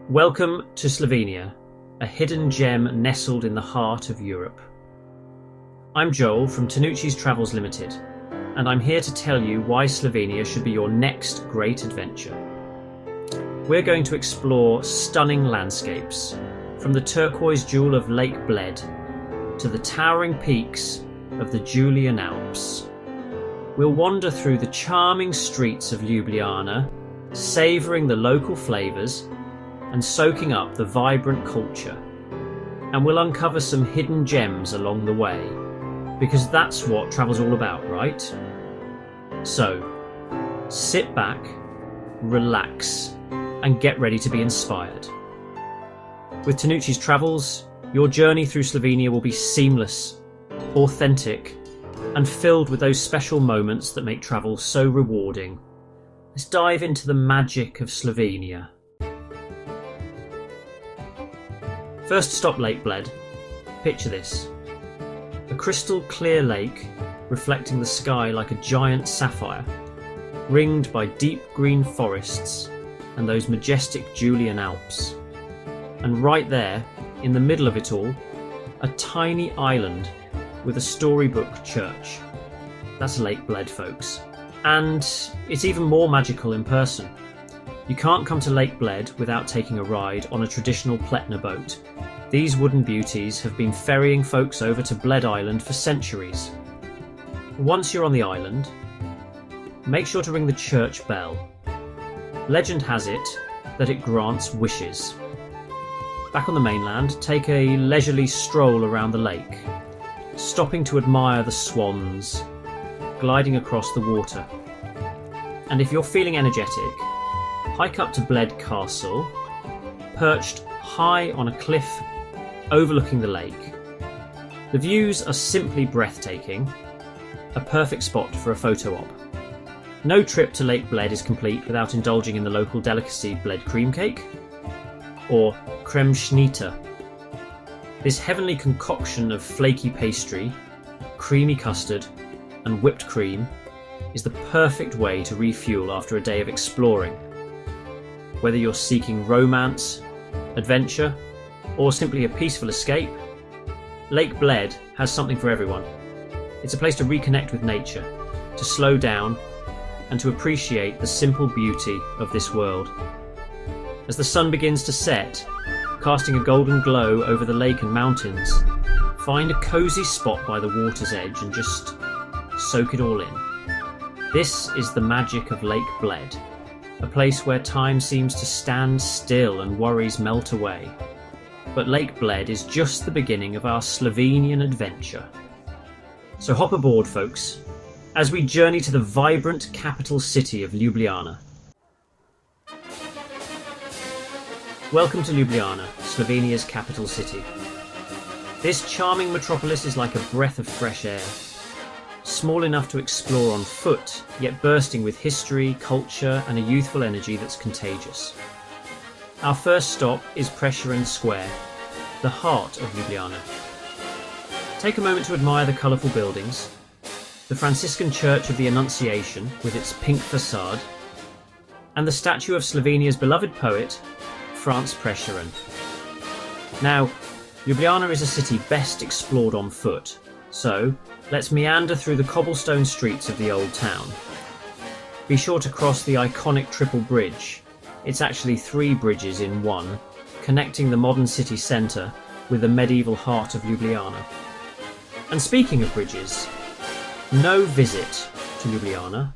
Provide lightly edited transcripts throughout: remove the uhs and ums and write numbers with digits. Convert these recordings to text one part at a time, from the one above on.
Welcome to Slovenia, a hidden gem nestled in the heart of Europe. I'm Joel from Tennuchi's Travels Limited, and I'm here to tell you why Slovenia should be your next great adventure. We're going to explore stunning landscapes, from the turquoise jewel of Lake Bled to the towering peaks of the Julian Alps. We'll wander through the charming streets of Ljubljana, savouring the local flavours and soaking up the vibrant culture. And we'll uncover some hidden gems along the way, because that's what travel's all about, right? So, sit back, relax, and get ready to be inspired. With Tennuchi's Travels, your journey through Slovenia will be seamless, authentic, and filled with those special moments that make travel so rewarding. Let's dive into the magic of Slovenia. First stop, Lake Bled. Picture this. A crystal clear lake reflecting the sky like a giant sapphire, ringed by deep green forests and those majestic Julian Alps. And right there, in the middle of it all, a tiny island with a storybook church. That's Lake Bled, folks. And it's even more magical in person. You can't come to Lake Bled without taking a ride on a traditional Pletna boat. These wooden beauties have been ferrying folks over to Bled Island for centuries. Once you're on the island, make sure to ring the church bell. Legend has it that it grants wishes. Back on the mainland, take a leisurely stroll around the lake, stopping to admire the swans gliding across the water. And if you're feeling energetic, hike up to Bled Castle, perched high on a cliff overlooking the lake. The views are simply breathtaking, a perfect spot for a photo op. No trip to Lake Bled is complete without indulging in the local delicacy Bled cream cake, or kremšnita. This heavenly concoction of flaky pastry, creamy custard, and whipped cream is the perfect way to refuel after a day of exploring. Whether you're seeking romance, adventure, or simply a peaceful escape, Lake Bled has something for everyone. It's a place to reconnect with nature, to slow down, and to appreciate the simple beauty of this world. As the sun begins to set, casting a golden glow over the lake and mountains, find a cosy spot by the water's edge and just soak it all in. This is the magic of Lake Bled, a place where time seems to stand still and worries melt away. But Lake Bled is just the beginning of our Slovenian adventure. So hop aboard, folks, as we journey to the vibrant capital city of Ljubljana. Welcome to Ljubljana, Slovenia's capital city. This charming metropolis is like a breath of fresh air. Small enough to explore on foot, yet bursting with history, culture, and a youthful energy that's contagious. Our first stop is Postojna Square, the heart of Ljubljana. Take a moment to admire the colourful buildings, the Franciscan Church of the Annunciation with its pink facade, and the statue of Slovenia's beloved poet, Franz Postojna. Now, Ljubljana is a city best explored on foot, so let's meander through the cobblestone streets of the old town. Be sure to cross the iconic triple bridge. It's actually 3 bridges in one, connecting the modern city centre with the medieval heart of Ljubljana. And speaking of bridges, no visit to Ljubljana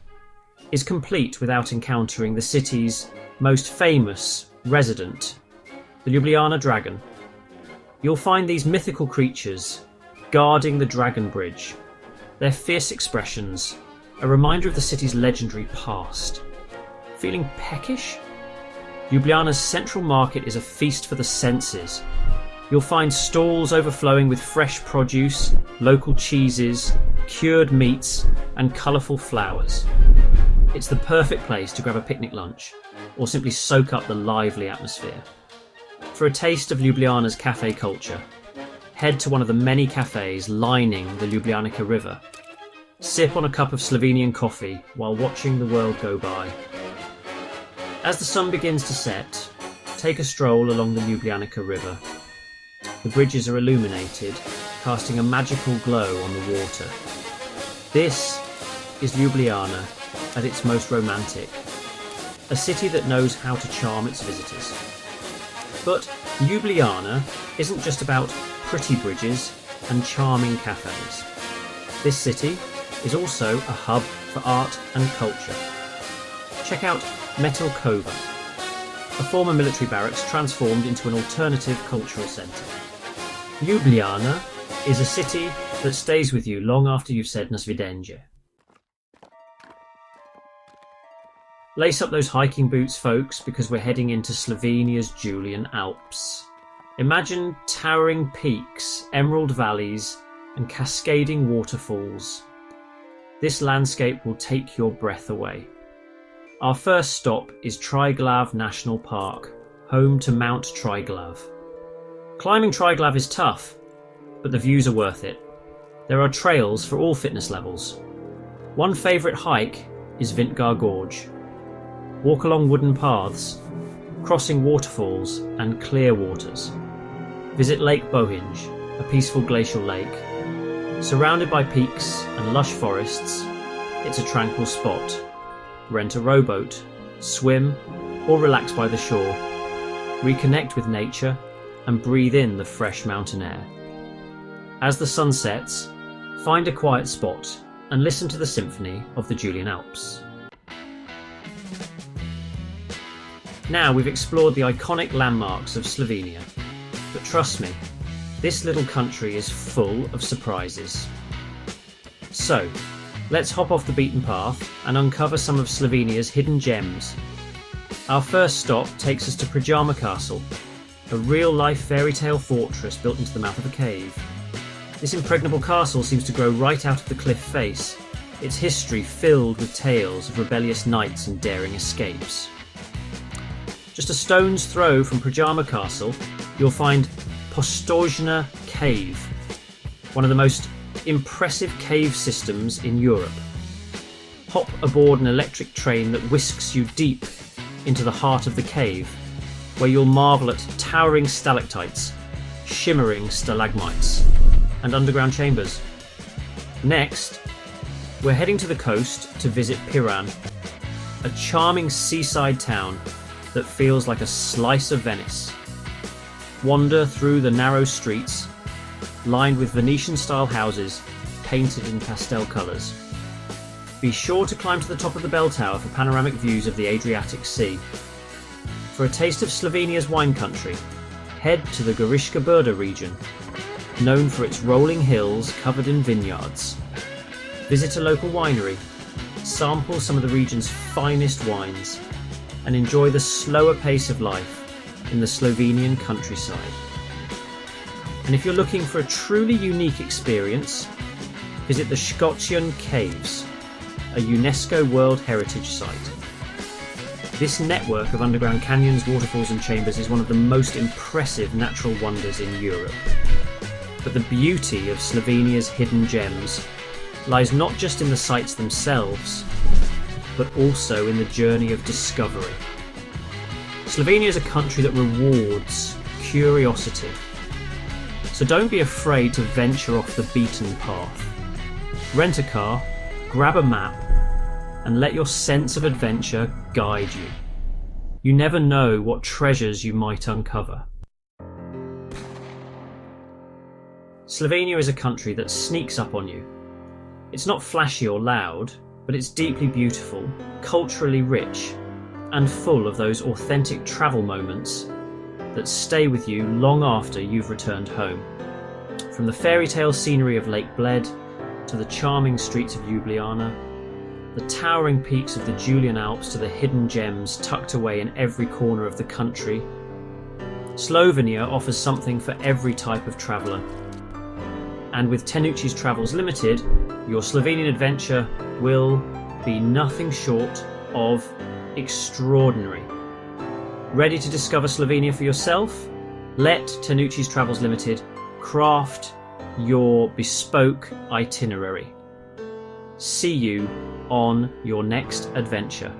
is complete without encountering the city's most famous resident, the Ljubljana dragon. You'll find these mythical creatures guarding the dragon bridge. Their fierce expressions, a reminder of the city's legendary past. Feeling peckish? Ljubljana's central market is a feast for the senses. You'll find stalls overflowing with fresh produce, local cheeses, cured meats, and colourful flowers. It's the perfect place to grab a picnic lunch, or simply soak up the lively atmosphere. For a taste of Ljubljana's cafe culture, head to one of the many cafes lining the Ljubljanica River. Sip on a cup of Slovenian coffee while watching the world go by. As the sun begins to set, take a stroll along the Ljubljana River. The bridges are illuminated, casting a magical glow on the water. This is Ljubljana at its most romantic, a city that knows how to charm its visitors. But Ljubljana isn't just about pretty bridges and charming cafes. This city is also a hub for art and culture. Check out Metal Kova, a former military barracks transformed into an alternative cultural centre. Ljubljana is a city that stays with you long after you've said na svidenje. Lace up those hiking boots, folks, because we're heading into Slovenia's Julian Alps. Imagine towering peaks, emerald valleys, and cascading waterfalls. This landscape will take your breath away. Our first stop is Triglav National Park, home to Mount Triglav. Climbing Triglav is tough, but the views are worth it. There are trails for all fitness levels. One favourite hike is Vintgar Gorge. Walk along wooden paths, crossing waterfalls and clear waters. Visit Lake Bohinj, a peaceful glacial lake. Surrounded by peaks and lush forests, it's a tranquil spot. Rent a rowboat, swim, or relax by the shore. Reconnect with nature and breathe in the fresh mountain air. As the sun sets, find a quiet spot and listen to the symphony of the Julian Alps. Now we've explored the iconic landmarks of Slovenia, but trust me, this little country is full of surprises. So, let's hop off the beaten path and uncover some of Slovenia's hidden gems. Our first stop takes us to Predjama Castle, a real-life fairy tale fortress built into the mouth of a cave. This impregnable castle seems to grow right out of the cliff face, its history filled with tales of rebellious knights and daring escapes. Just a stone's throw from Predjama Castle, you'll find Postojna Cave, one of the most impressive cave systems in Europe. Hop aboard an electric train that whisks you deep into the heart of the cave, where you'll marvel at towering stalactites, shimmering stalagmites, and underground chambers. Next, we're heading to the coast to visit Piran, a charming seaside town that feels like a slice of Venice. Wander through the narrow streets, lined with Venetian-style houses painted in pastel colours. Be sure to climb to the top of the bell tower for panoramic views of the Adriatic Sea. For a taste of Slovenia's wine country, head to the Goriška Brda region, known for its rolling hills covered in vineyards. Visit a local winery, sample some of the region's finest wines, and enjoy the slower pace of life in the Slovenian countryside. And if you're looking for a truly unique experience, visit the Škocjan Caves, a UNESCO World Heritage Site. This network of underground canyons, waterfalls and chambers is one of the most impressive natural wonders in Europe. But the beauty of Slovenia's hidden gems lies not just in the sites themselves, but also in the journey of discovery. Slovenia is a country that rewards curiosity. So don't be afraid to venture off the beaten path. Rent a car, grab a map, and let your sense of adventure guide you. You never know what treasures you might uncover. Slovenia is a country that sneaks up on you. It's not flashy or loud, but it's deeply beautiful, culturally rich, and full of those authentic travel moments that stay with you long after you've returned home. From the fairy tale scenery of Lake Bled to the charming streets of Ljubljana, the towering peaks of the Julian Alps to the hidden gems tucked away in every corner of the country, Slovenia offers something for every type of traveller. And with Tennuchi's Travels Limited, your Slovenian adventure will be nothing short of extraordinary. Ready to discover Slovenia for yourself? Let Tennuchi's Travels Limited craft your bespoke itinerary. See you on your next adventure.